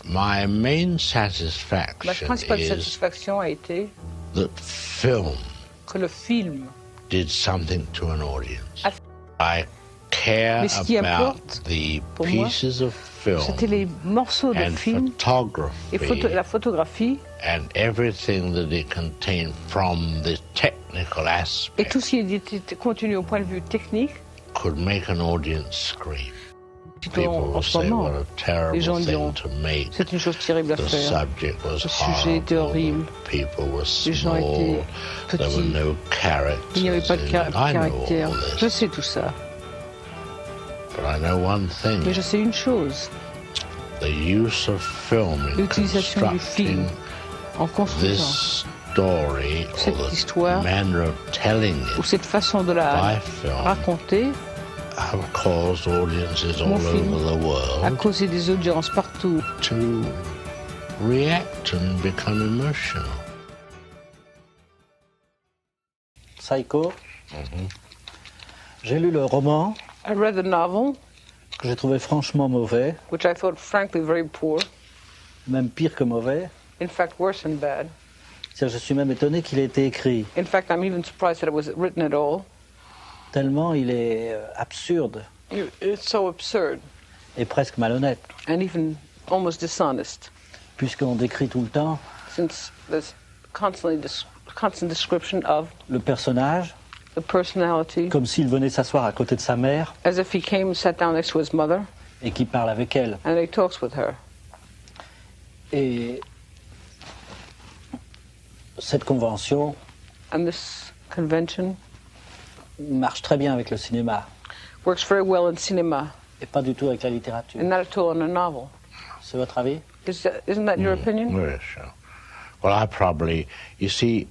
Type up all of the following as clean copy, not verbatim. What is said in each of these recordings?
My main Ma satisfaction principale is satisfaction a été that film que le film, did something to an audience. A- I care Mais ce qui about importe, the pour moi, pieces of film c'était les morceaux de and film et photography la photographie and everything that it contained from the technical et tout aspect ce qui était contenu au point de vue technique. could make an audience scream. People En will ce say moment, what a les terrible gens diront, thing to make. c'est une chose terrible à The faire. subject was Le sujet était horrible. horrible. People were Les gens étaient small. There were petits. no characters. Il n'y avait pas de in it. I know caractère. all Je this, sais tout ça. but I know one thing. Mais je sais une chose. The use of film in L'utilisation du film constructing en construisant this story or cette the histoire manner of telling ou it cette façon de la by film raconter have caused audiences all Mon film over the a world causé des audiences partout. to react and become emotional. Psycho. J'ai lu le roman I read the novel, que j'ai trouvé franchement mauvais, which I thought frankly very poor, même pire que mauvais. in fact worse than bad. Je suis même étonné qu'il ait été écrit, In fact, I'm even surprised that it was written at all. tellement il est absurde It's so absurd et presque malhonnête, and even almost dishonest, puisqu'on décrit tout le temps since there's constant description of le personnage the personality comme s'il venait s'asseoir à côté de sa mère as if he came and sat down next to his mother et qu'il parle avec elle. and he talks with her. Et cette convention And this convention marche très bien avec le cinéma works very well in cinema et pas du tout avec la littérature. and not at all in a novel. C'est votre avis? Isn't that your opinion? Yes, sure. Well, I probably, you see,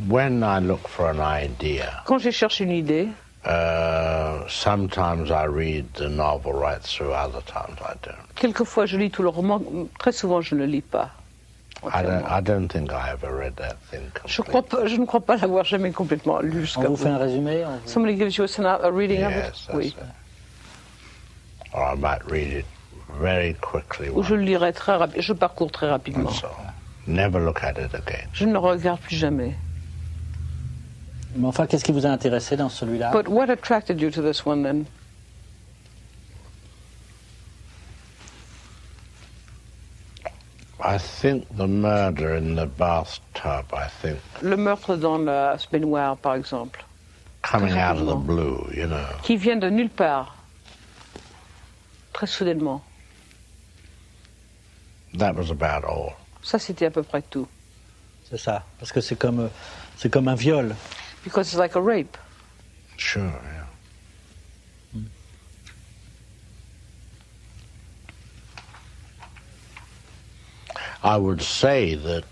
when I look for an idea, Quand je cherche une idée, sometimes I read the novel right through, other times I don't. quelquefois je lis tout le roman, très souvent je ne le lis pas. I don't think I ever read that thing completely. Je ne crois pas l'avoir jamais complètement lu On jusqu'à vous fait un bout. résumé? Somebody gives you a reading of Yes, it? that's Oui. it. Or I might read it very quickly. Ou je le once, lirai très rapidement, je parcours très rapidement. so never look at it again. Je ne le regarde plus jamais. Mais enfin, qu'est-ce qui vous a intéressé dans celui-là? But what attracted you to this one then? I think the murder in the bathtub, I think, Le meurtre dans la baignoire, par exemple, coming out of the rapidement. blue, you know. qui vient de nulle part, très soudainement. That was about all. Ça, c'était à peu près tout. C'est ça, parce que c'est comme un viol. Because it's like a rape. Sure, yeah. I would say that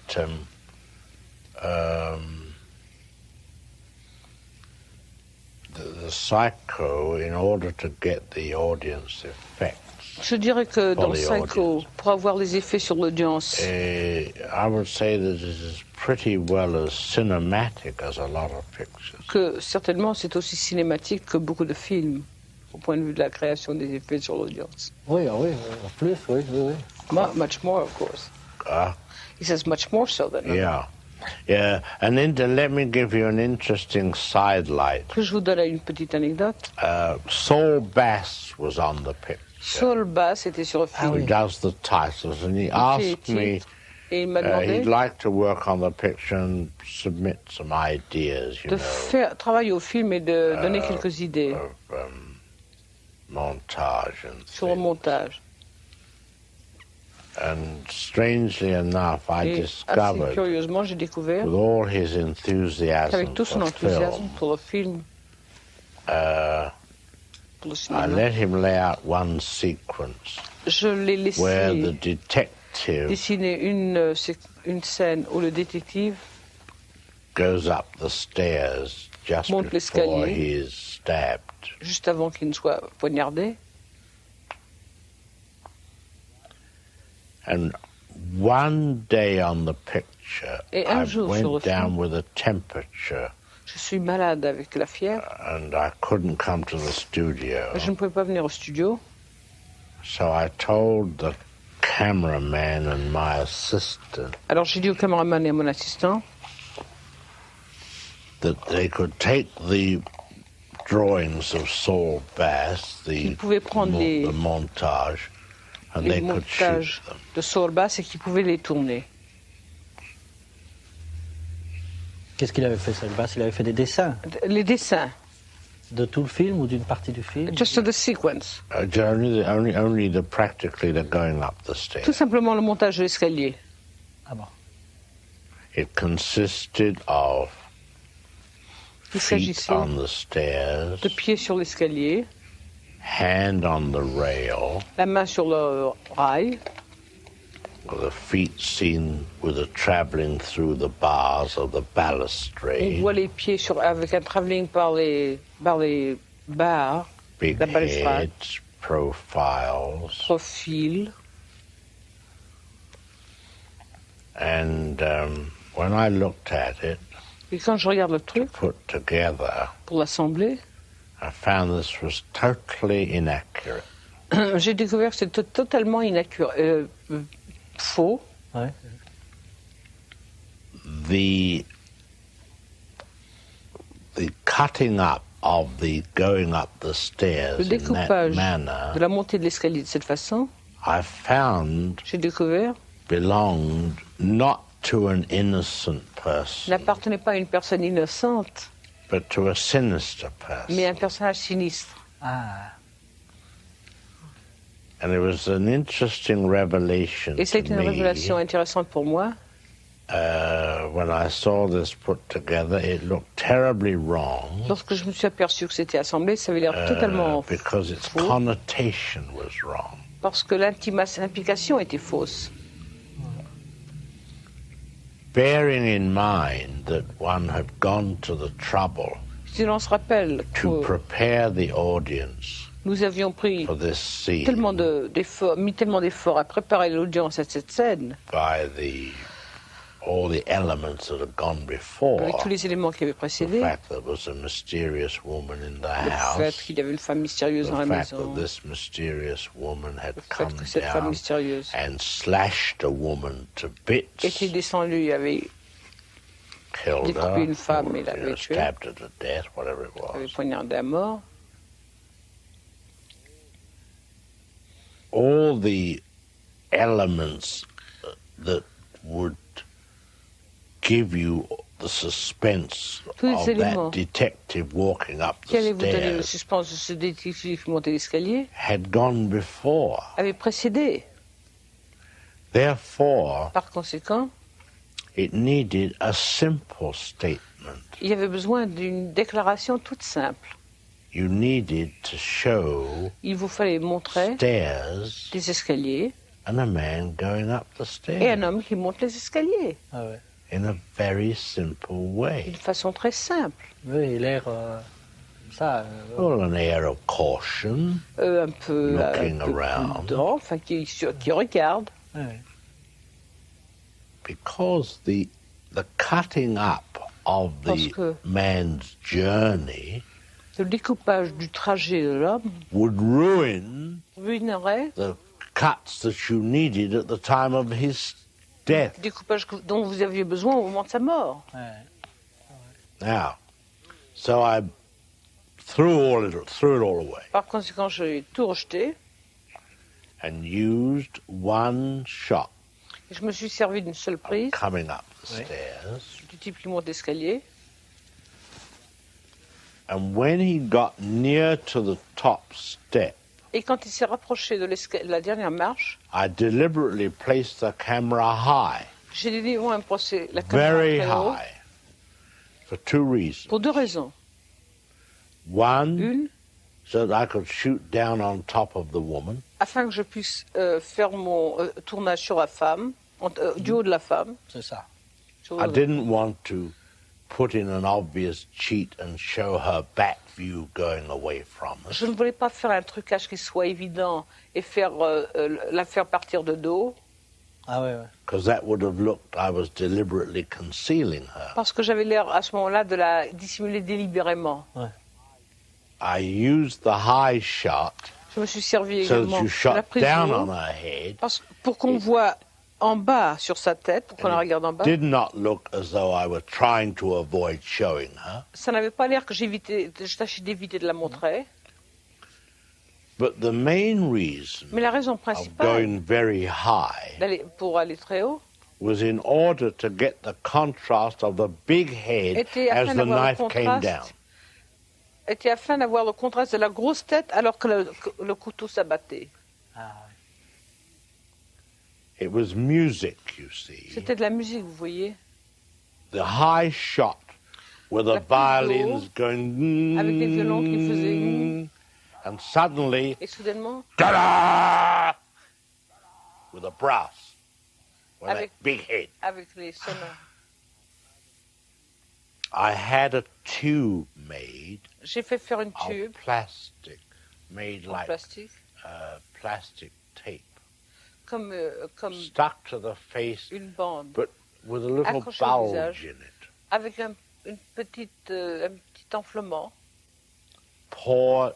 the Psycho, in order to get the audience effects, Je dirais que dans Pour les Psycho, audiences. pour avoir les effets sur l'audience, I would say that it is pretty well as cinematic as a lot of pictures. que certainement c'est aussi cinématique que beaucoup de films, au point de vue de la création des effets sur l'audience. Oui, oui, en plus, oui, oui, oui. Much more, of course. Ah. He says much more so than Yeah. Yeah, and let me give you an interesting sidelight. Que je vous donne une petite anecdote. Saul Bass was on the picture. Saul Bass était sur le film. Who does the titles, and he asked me, Et il m'a demandé he'd like to work on the picture and submit some ideas, you de know, faire travailler au film et de donner quelques idées of montage and sur le things. montage. And strangely enough, I Et assez discovered, curieusement, j'ai découvert with all his enthusiasm qu'avec tout son for enthousiasme film, pour le film, pour le I cinéma, let him lay out one sequence je l'ai where the laissé detective dessiner une scène où le détective goes up the stairs just Monte before l'escalier. he is stabbed. juste avant qu'il ne soit poignardé. And one day on the picture, Et un I jour sur le went down film. with a temperature Je suis malade avec la fièvre, and I couldn't come to the studio. je ne pouvais pas venir au studio. So I told the cameraman and my assistant Alors j'ai dit au caméraman et à mon assistant that they could take the drawings of Saul Bass, qu'ils pouvaient prendre the montage, and les they could shoot montages them. de Saul Bass et qu'ils pouvaient les tourner. Qu'est-ce qu'il avait fait, Salvas? Il avait fait des dessins Les dessins, de tout le film ou d'une partie du film? just the sequence. Only practically the going up the Tout stairs. simplement le montage de l'escalier. Ah bon. It consisted of Il feet s'agissait on the stairs, de pieds sur l'escalier, hand on the rail, la main sur le rail, with the feet seen with a travelling through the bars of the on balustrade, voit les pieds avec un travelling par les barres, big la balustrade, heads, profiles, profil. and when I looked at it, Et quand je regarde le truc, put together, pour l'assembler, I found this was totally inaccurate. j'ai découvert que c'était totalement faux. Ouais. The cutting up of the going up the Le stairs in that découpage de manner, la montée de l'escalier de cette façon, I found j'ai découvert, belonged not to an innocent person, n'appartenait pas à une personne innocente, but to a sinister person. mais à un personnage sinistre. Ah, And it was an interesting revelation Et c'est to une révélation me. intéressante pour moi. When I saw this put together, it looked terribly wrong Lorsque je me suis aperçu que c'était assemblé, ça avait l'air totalement because its faux, connotation was wrong. parce que l'implication était fausse. Bearing in mind that one had gone to the trouble Si l'on se rappelle to que prepare the audience nous avions pris for this scene mis tellement d'efforts à préparer l'audience à cette scène, by all the elements that had gone before, avec tous les éléments qui avaient the précédé, fact that there was a mysterious woman in the le fait house, qu'il y avait une femme mystérieuse dans the la fact maison, that this mysterious woman had le fait come que cette femme down mystérieuse and slashed a woman to était bits, descendue, avait killed découpé her, une femme or, et l'avait tuée, stabbed her to death, whatever it avait was. poignardé à mort. All the elements that would give you the suspense Tous les of éléments that detective walking up Qui allait the vous donner le stairs suspense de ce détective qui montait l'escalier had gone before. avait précédé. Therefore, Par conséquent, it needed a simple statement. il y avait besoin d'une déclaration toute simple. You needed to show Il vous fallait montrer stairs des escaliers and a man going up the et stairs un homme qui monte les escaliers ah ouais. in a very simple way. d'une façon très simple. Oui, il a l'air comme ça. Well, an air of caution, Un peu Looking around. prudent, enfin qui regarde. Ouais. because the cutting up of Parce the que man's journey le découpage du trajet de l'homme would ruin ruinerait the cuts that you needed at the time of his death. le découpage dont vous aviez besoin au moment de sa mort. Ouais. Now, so I threw it all away Par conséquent, j'ai tout rejeté and used one shot et je me suis servi d'une seule prise coming up the Oui. stairs. du type qui monte l'escalier. And when he got near to the top step, Et quand il s'est rapproché de la dernière marche, I deliberately placed the camera high, j'ai délibérément approché la caméra very très haut high, for two reasons. pour deux raisons. One, Une, so that I could shoot down on top of the woman, afin que je puisse faire mon tournage sur la femme, du haut de la femme. C'est ça. sur I le- didn't want to put in an obvious cheat and show her back view going away from us. Je ne voulais pas faire un trucage qui soit évident et la faire partir de dos, Ah ouais, ouais. Because that would have looked, I was deliberately concealing her. parce que j'avais l'air à ce moment-là de la dissimuler délibérément. I used the high shot Je me suis servi so that également you de la shot prise down de on haut her head. pour qu'on voit en bas sur sa tête, pour qu'on la And regarde en it bas. did not look as though I were trying to avoid showing her, Ça n'avait pas l'air que je tâchais d'éviter de la montrer. but the main reason Mais la raison of principale going very high pour aller très haut was in order to get the contrast of the big head était as afin the d'avoir le knife came down. contraste, était afin d'avoir le contraste de la grosse tête alors que le couteau s'abattait. Ah, It was music, you see. C'était de la musique, vous voyez, The high shot with the La prise de violins haut, going avec les violons qui faisaient and suddenly et soudainement, ta-da! With a brass with Avec- that big head. avec les sonneurs. I had a tube made J'ai fait faire une of tube plastic, made en like plastique, plastic tape, comme stuck to the face une bande, but with a little accroché au bulge visage. in it. avec un petit enflement.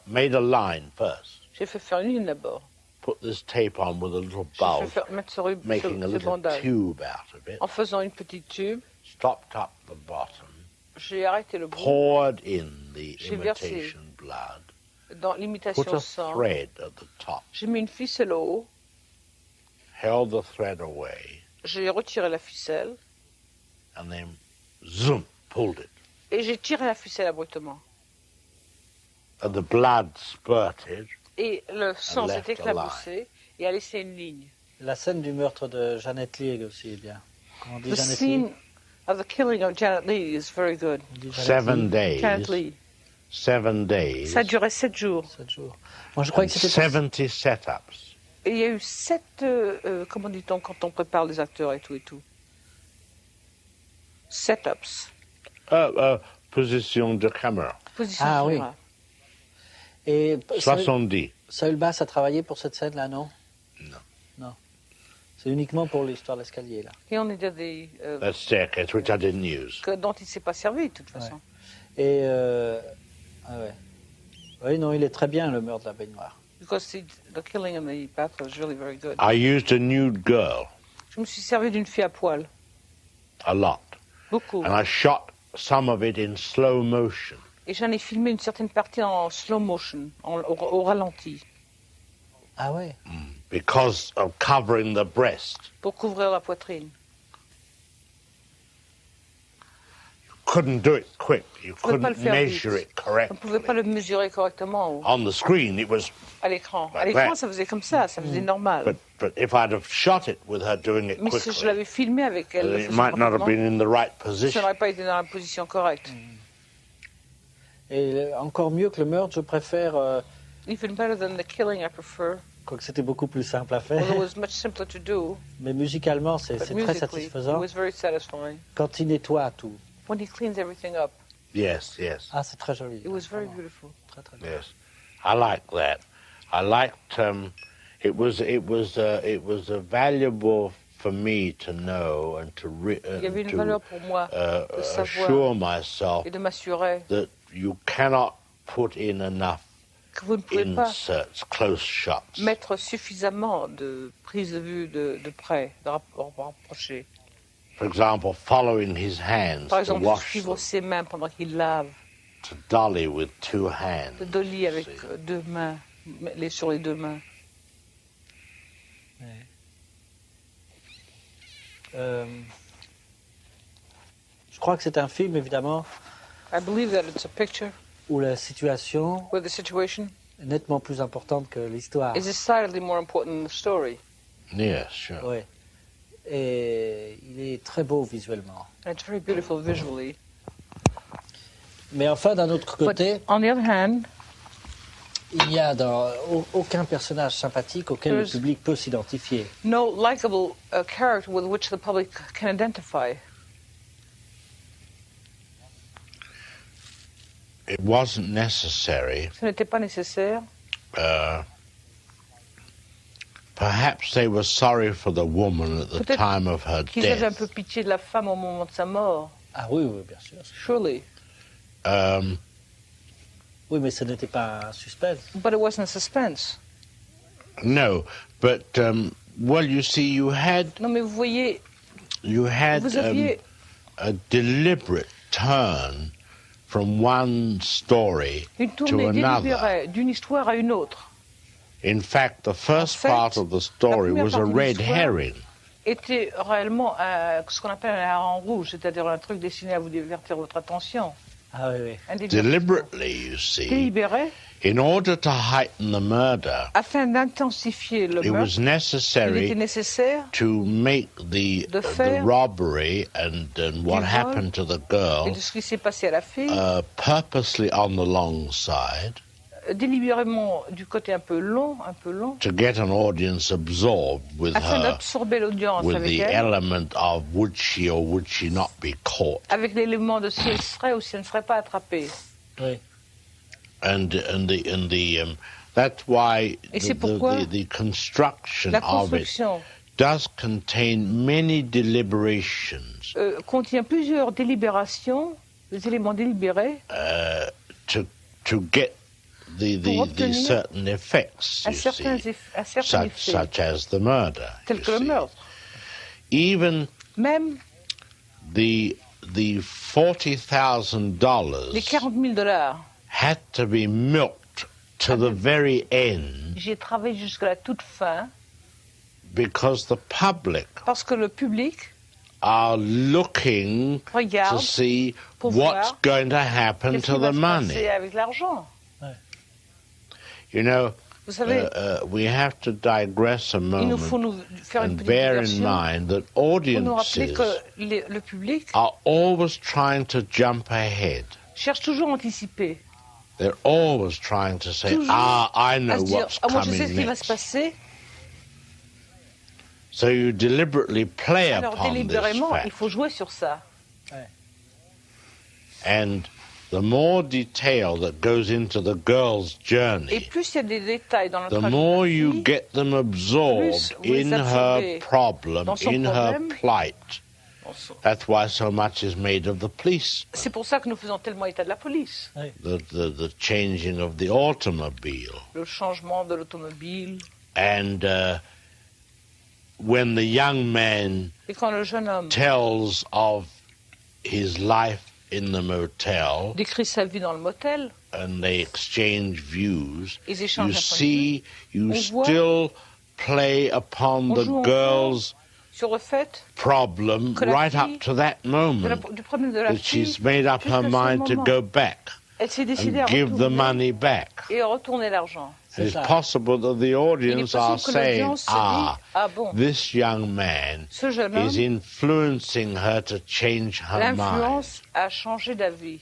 Made a line first. J'ai fait faire une ligne d'abord. Put this tape on with a little J'ai fait bulge, mettre making a ce little bandage. tube out of it. En faisant une petite tube, Stopped up the bottom, j'ai arrêté le bout poured in the J'ai versé imitation blood, dans put l'imitation a sang. thread at the top, J'ai mis une ficelle au haut, held the thread away, j'ai retiré la ficelle and then zoom, pulled it. et j'ai tiré la ficelle abruptement. And the blood spurted. Et le sang s'est left a éclaboussé et a laissé une ligne. la scène du meurtre de Janet Leigh aussi est bien. Comment on dit The Janet scene Leigh of the killing of Janet Leigh is very good. On dit Janet 7 Leigh, days. Janet Leigh. 7 days. Ça a duré 7 jours. 7 jours. Moi, je crois And que c'était 70 setups. Et il y a eu 7, comment dit-on quand on prépare les acteurs et tout. Setups. Position de caméra. Position Ah, oui. caméra. Et 70. Saül Bass a travaillé pour cette scène-là, non? Non. Non. C'est uniquement pour l'histoire de l'escalier, là. Et on est dans des That staircase, which I didn't use. dont il ne s'est pas servi de toute façon. Et ah ouais. Oui, non, il est très bien, le meurtre de la baignoire. Because the killing in the bath was really very good. I used a nude girl Je me suis servi d'une fille à poil, a lot. beaucoup. And I shot some of it in slow motion. Et j'en ai filmé une certaine partie en slow motion, au ralenti, Ah ouais. Because of covering the breast. pour couvrir la poitrine. Couldn't do it quick. You pouvez pas couldn't le faire measure vite. it On ne correctly. pouvait pas le mesurer correctement On the screen, it was, à l'écran. À Like l'écran, that. ça faisait comme ça faisait normal. but if I'd have shot it with her doing it Mais si je quickly, l'avais filmé avec elle, le it faisant might not have parfaitement, been in the right ça position. n'aurait pas été dans la position correcte. Et encore mieux que le meurtre, je préfère, Even better than the killing, I prefer. quoique c'était beaucoup plus simple à faire, Although it was much simpler to do, mais musicalement, c'est but très musically, it satisfaisant was very satisfying. quand il nettoie tout. When he cleans everything up, Yes, yes, Ah, c'est très joli. it was very Vraiment, beautiful. Très, très joli. yes. I like that. I liked. It was valuable for me to know and to Il y avait une valeur pour moi de savoir assure myself et de m'assurer that you cannot put in enough que vous ne pouvez pas inserts, close shots. mettre suffisamment de prises de vue de près, de rapprocher. For example, following his hands Par to exemple, wash suivre them, ses mains pendant qu'il lave, to dolly with 2 hands. de dolly avec See. 2 mains, sur les 2 mains. Je crois que c'est un film, évidemment, I believe that it's a picture où la situation where the situation est nettement plus importante que l'histoire. is decidedly more important than the story. Yes, sure. Oui. Et il est très beau visuellement. And it's very beautiful visually. Mais enfin, d'un autre But côté, on the other hand, il n'y a dans aucun personnage sympathique auquel le There's- public peut s'identifier. no likable character with which the public can identify. It wasn't necessary. Ce n'était pas nécessaire. Perhaps they were sorry for the woman at the Peut-être time of her Qu'ils avaient un peu death. pitié de la femme au moment de sa mort. Ah oui, oui, bien sûr. Surely. Um, Oui, mais ce n'était pas un suspense. But it wasn't a suspense. No, but well, you see, you had Non, mais vous voyez, you had vous aviez a deliberate turn from one story une to tournée another. délibérée d'une histoire à une autre. In fact, the first fait, part of the story première was a partie de red l'histoire herring. Était réellement ce qu'on appelle un hareng rouge, c'est-à-dire un truc destiné à vous divertir votre attention. Ah oui, oui. Un divertissement Deliberately, you see, délibéré, in order to heighten the murder, afin d'intensifier le it was meurtre. Il était necessary nécessaire to make the faire robbery and what vol happened to the et girl de ce qui s'est passé à la fille, purposely on the long side délibérément du côté un peu long, to get an audience absorbed with afin her, d'absorber l'audience with avec the elle, element of would she or would she not be caught, avec l'élément de si elle serait ou si elle ne serait pas attrapée. Oui. and that's why Et c'est pourquoi the construction La of it construction does contain many deliberations contient plusieurs délibérations, des éléments délibérés, to get the Pour obtenir certain effects, un you certain see, effet, such as the murder. tel you que le see. meurtre. Even Même the les $40,000 $40 000, had to be milked to the very end j'ai travaillé jusqu'à la toute fin because the public parce que le public are looking to regarde see pour what's voir going to happen qu'est-ce to qui va the se money. passer avec l'argent. You know, Vous savez, we have to digress a il nous faut moment nous faire une and petite bear in diversion mind that pour nous rappeler audiences que le public are always trying to jump ahead. cherche toujours à anticiper. They're always trying to say, Toujours I à know se dire, what's moi je sais ce coming qui va se next. passer, So you deliberately play alors upon this délibérément, il fact. faut jouer sur ça. And the more detail that goes into the girl's Et journey, plus il y a des détails dans le the trajet more de la you fille, get them absorbed vous les in her absorbez problem, dans son in her problème. plight. That's why so much is made of the police, c'est pour ça que nous faisons tellement état de la police. the changing of the automobile. Le changement de l'automobile. And when the young man Et quand le jeune homme tells of his life in the motel décrit sa vie dans le motel, and they exchange views, ils you échangent un point de vue. see, you On voit- still play upon On the joue encore girl's sur le fait problem que la right fille- up to that moment du problème de la that fille, she's made up her jusqu'à ce mind to moment. go back Elle s'est décidée and à give the retourner money back. et à retourner l'argent. C'est It's ça. possible that the Il est audience are possible que saying, l'audience se dit, ah bon, this young man ce jeune is homme, influencing her to change her mind. l'influence a changé d'avis.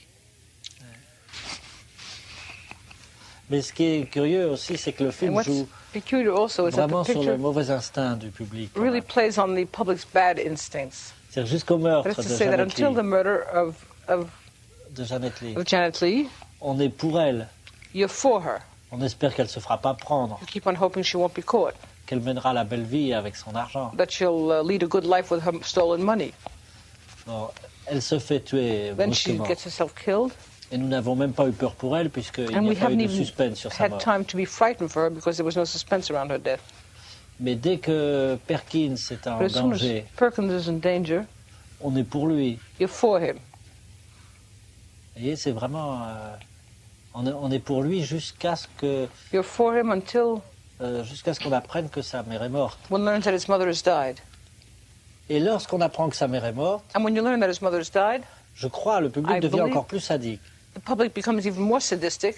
Mais ce qui est curieux aussi, c'est que le And film what's joue peculiar also is that vraiment the sur le picture mauvais instinct du public. really plays on the public's bad instincts. C'est-à-dire jusqu'au That meurtre is to de say that Janet until the Leigh, murder of Janet Leigh, on est pour elle. you're for her. On espère qu'elle se fera pas prendre, You keep on hoping she won't be caught, qu'elle mènera la belle vie avec son argent. that she'll lead a good life with her stolen money. Bon, elle se fait tuer Then she brusquement. gets herself killed, Et nous n'avons même pas eu peur pour elle puisqu'il and n'y we a pas eu haven't de even suspense sur sa had mort. time to be frightened for her because there was no suspense around her death. Mais dès que Perkins est en But as soon as danger, Perkins is in danger, on est pour lui. you're for him. Vous voyez, c'est vraiment... on est pour lui jusqu'à ce You're for him until qu'on apprenne que sa mère est morte. one learns that his mother has died. Et lorsqu'on apprend que sa mère est morte, And when you learn that his mother has died, je crois, le public I devient believe- encore plus sadique. the public becomes even more sadistic.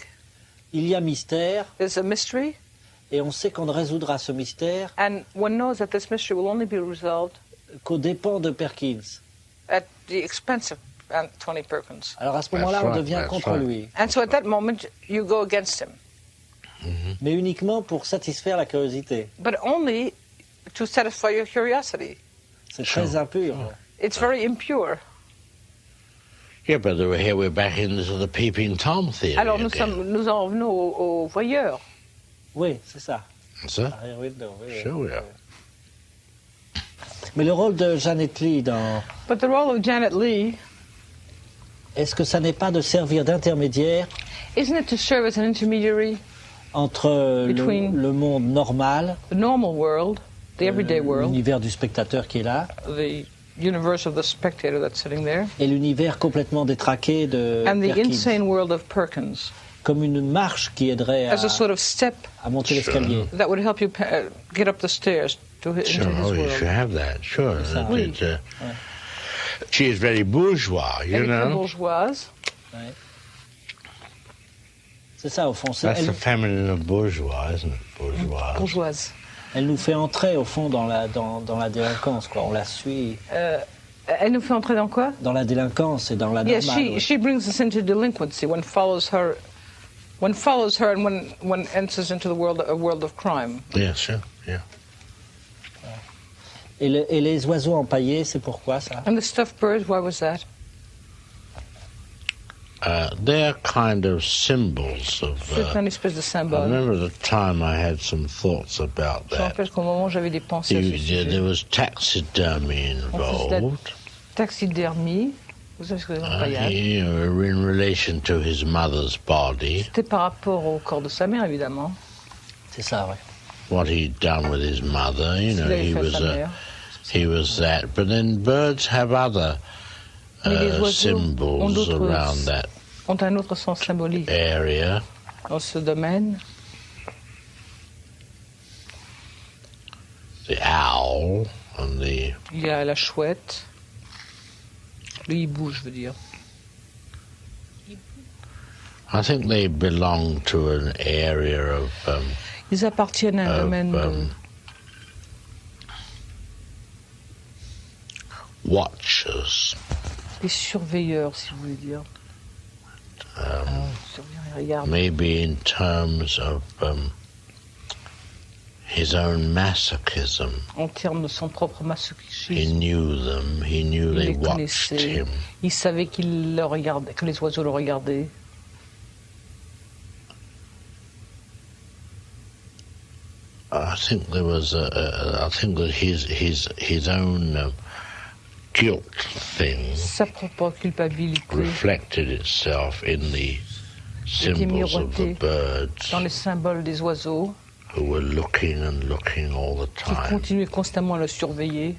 Il y a mystère, There's a mystery, et on sait qu'on ne résoudra ce mystère and one knows that this mystery will only be resolved qu'aux dépens de Perkins. at the expense of Tony Perkins. Alors à ce That's moment-là, on right, devient that's contre right. lui, And so at that moment, you go against him, mais uniquement pour satisfaire la curiosité. but only to satisfy your curiosity. C'est très impur. It's very impure. Yeah, but here we're back into the peeping Tom theory Alors nous again. nous en revenons aux voyeurs. Oui, c'est ça. So, Arrière window, oui, oui. sure we are. Mais le rôle de Janet Leigh dans... But the role of Janet Leigh, Est-ce que ça n'est pas de servir d'intermédiaire isn't it to serve as an intermediary entre Between- le monde normal, The normal world, the everyday world, l'univers du spectateur qui est là, the universe of the spectator that's sitting there, et l'univers complètement détraqué de and the Perkins. insane world of Perkins, Comme une marche qui aiderait as a sort of step à monter l'escalier. that would help you get up the stairs into Sure, his oh, you world. should have that. Sure. ça. Oui. She is very bourgeois, you Elle est très know. bourgeoise. Ouais. C'est ça, au fond. That's the feminine of bourgeois, isn't it? Bourgeois. Bourgeoise. Elle nous fait entrer, au fond, dans la délinquance, quoi. On la suit Elle nous fait entrer dans quoi? dans la délinquance et dans la Yes, normale. she brings us into delinquency. One follows her and one enters into a world of crime. Yeah, sure. Yeah. Et les oiseaux empaillés, c'est pourquoi, ça? And the stuffed birds, why was that? They're kind of symbols of. C'est une espèce de I symbole. remember at the time I had some thoughts about Je me that. rappelle qu'au moment j'avais des pensées à ce sujet. There was taxidermy involved. Taxidermie, vous savez ce que c'est l'empaillage? In relation to his mother's body, C'était par rapport au corps de sa mère, évidemment. C'est ça, oui. what he'd done with his mother. You Ce know, qu'il avait he fait à was sa mère. he was that. But then birds have other Mais les oiseaux ont symbols d'autres- around that Ont un autre sens symbolique area. dans ce domaine. The owl and the Il y a la chouette, le hibou, je veux dire. I think they belong to an area of Ils appartiennent à un domaine de... watchers. des surveilleurs, si vous voulez dire. Surveilleurs, ils regardent. Maybe in terms of his own masochism. En termes de son propre He masochisme. knew them. He knew Il they les watched connaissait. him. Il savait qu'il le regardait, que les oiseaux le regardaient. I think there was I think that his own guilt thing Sa propre culpabilité reflected itself in the symbols of the miroité birds dans les symboles des oiseaux who were looking and looking all the qui time. continuaient constamment à le surveiller.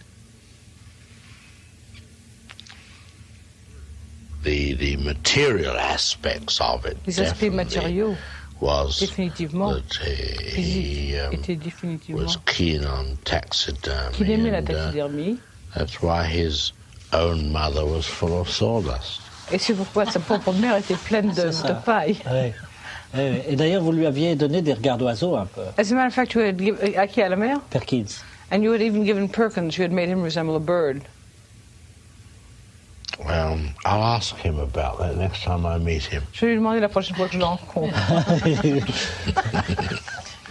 The material aspects of it Les aspects definitely matériaux, was définitivement, that he physiques, étaient définitivement... was keen on taxidermy, Qu'il aimait la and, taxidermie. that's why his own mother was full of sawdust. Et c'est pourquoi sa propre mère était pleine de C'est ça. paille. Ouais. Ouais. Et d'ailleurs, vous lui aviez donné des regards d'oiseaux un peu, As a matter of fact, you had à qui, à la mère? Perkins. And you had even given Perkins, you had made him resemble a bird. I'll ask him about that next time I meet him. Je vais lui demander la prochaine fois que je le rencontre.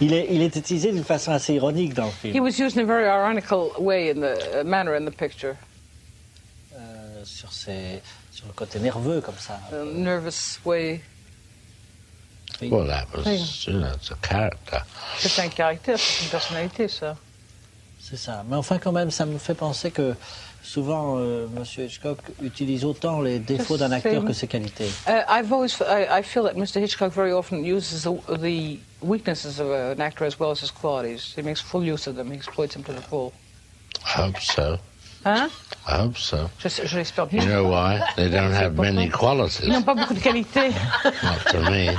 il est utilisé d'une façon assez ironique dans le He film. was used in a very ironical way in the manner in the picture. Sur le côté nerveux, comme ça. A nervous way. Well, that was, you know, it's a character. C'est un caractère, c'est une personnalité, ça. C'est ça. Mais enfin, quand même, ça me fait penser que souvent, Monsieur Hitchcock utilise autant les défauts d'un acteur que ses qualités. I feel that Mr. Hitchcock very often uses the weaknesses of an actor as well as his qualities. He makes full use of them. He exploits them to the full. I hope so. Hein? I hope so. Je l'espère You bien. know why? They don't have many qualities. Ils n'ont pas beaucoup de qualités. Not to me.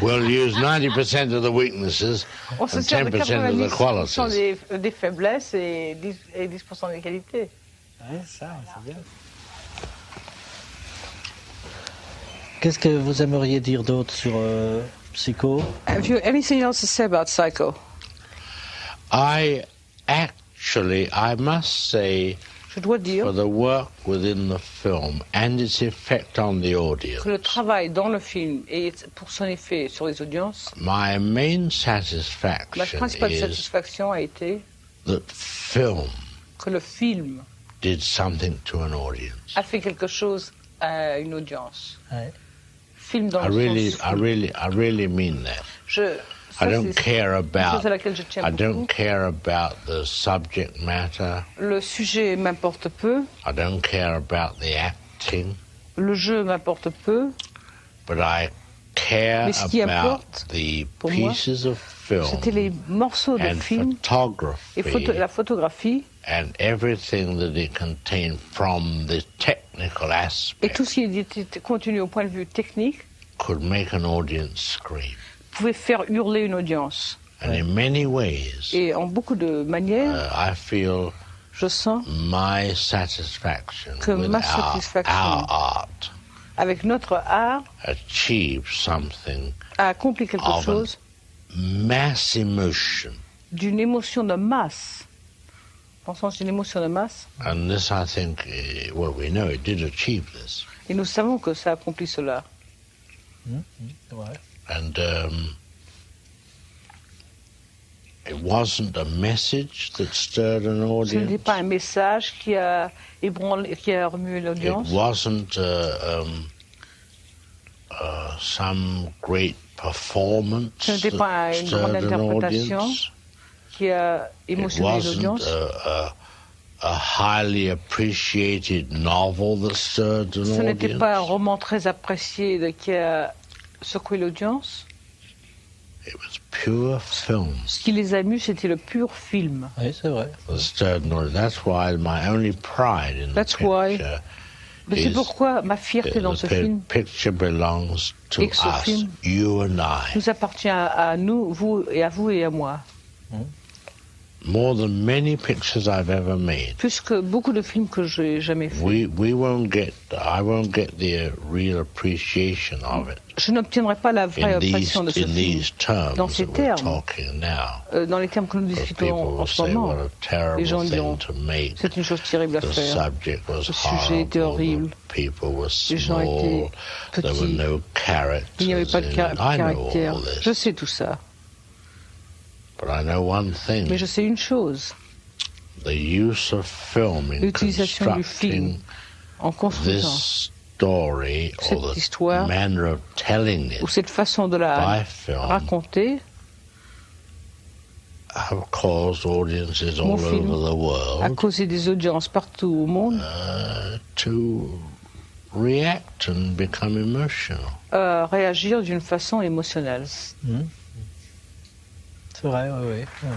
We'll use 90% of the weaknesses On se and sert de 10% of the 90% qualities. des faiblesses et 10% des qualités. Ouais, ça, c'est bien. Qu'est-ce que vous aimeriez dire d'autre sur Psycho? Have you anything else to say about Psycho? I must say, Je dois dire for the work within the film and its effect on the audience, que le travail dans le film et pour son effet sur les audiences, my main ma satisfaction principale is satisfaction a été that film que le film did something to an audience. a fait quelque chose à une audience. Ouais. Film dans I le sens... really mean that. I don't care une about chose à laquelle je tiens I beaucoup. don't care about the subject matter. Le sujet m'importe peu, I don't care about the acting, le jeu m'importe peu, but I care Mais ce qui about importe, the pour moi, pieces of film c'était les morceaux de and film photography et la photographie and everything that it contained from the technical et tout aspect ce qui était contenu au point de vue technique could make an audience scream. pouvait faire hurler une audience. And in many ways, Et en beaucoup de manières, I feel je sens my satisfaction que with ma our satisfaction art avec notre art achieved something a accompli quelque of chose mass emotion. d'une émotion de masse. Pensons que c'est une émotion de masse. And this, I think, well, we know it did achieve this. Et nous savons que ça accomplit cela. C'est vrai. And it wasn't a message that stirred an Ce n'était audience. pas un message qui a ébranlé, qui a remué It l'audience. wasn't some great performance Ce n'était that pas une grande stirred an interprétation audience. qui a It émotionné wasn't l'audience. a highly appreciated novel that stirred an Ce n'était audience. pas un roman très apprécié qui a secoué l'audience. It was pure film Ce qui les a mus, c'était le pur film. Oui, c'est vrai. that stirred an audience. That's why my only pride in the That's why- picture Mais c'est is pourquoi ma fierté dans the ce film picture belongs to Et que ce us, film you and I. nous appartient à nous, vous et à moi. More than many pictures I've ever made. Plus que beaucoup de films que j'ai jamais faits. I won't get the real appreciation of it Je n'obtiendrai pas la vraie in appréciation de ce film these terms dans ces that we're termes. talking now. Dans les termes que nous Because discutons people en will ce say moment. what a terrible Les gens diront, thing to make. c'est une chose terrible à The faire. subject was Le sujet était horrible. horrible. The people were Les gens étaient small. There were petits. no characters. Il n'y avait pas de in it. I know caractère. all this. Je sais tout ça. But I know one thing. Mais je sais une chose. The use of film in L'utilisation du film constructing en construisant this story or cette the histoire, manner of telling ou it cette façon de la by film raconter, have caused audiences Mon all film over the a world causé des audiences partout au monde, to react and become emotional. réagir d'une façon émotionnelle. C'est vrai, oui, oui.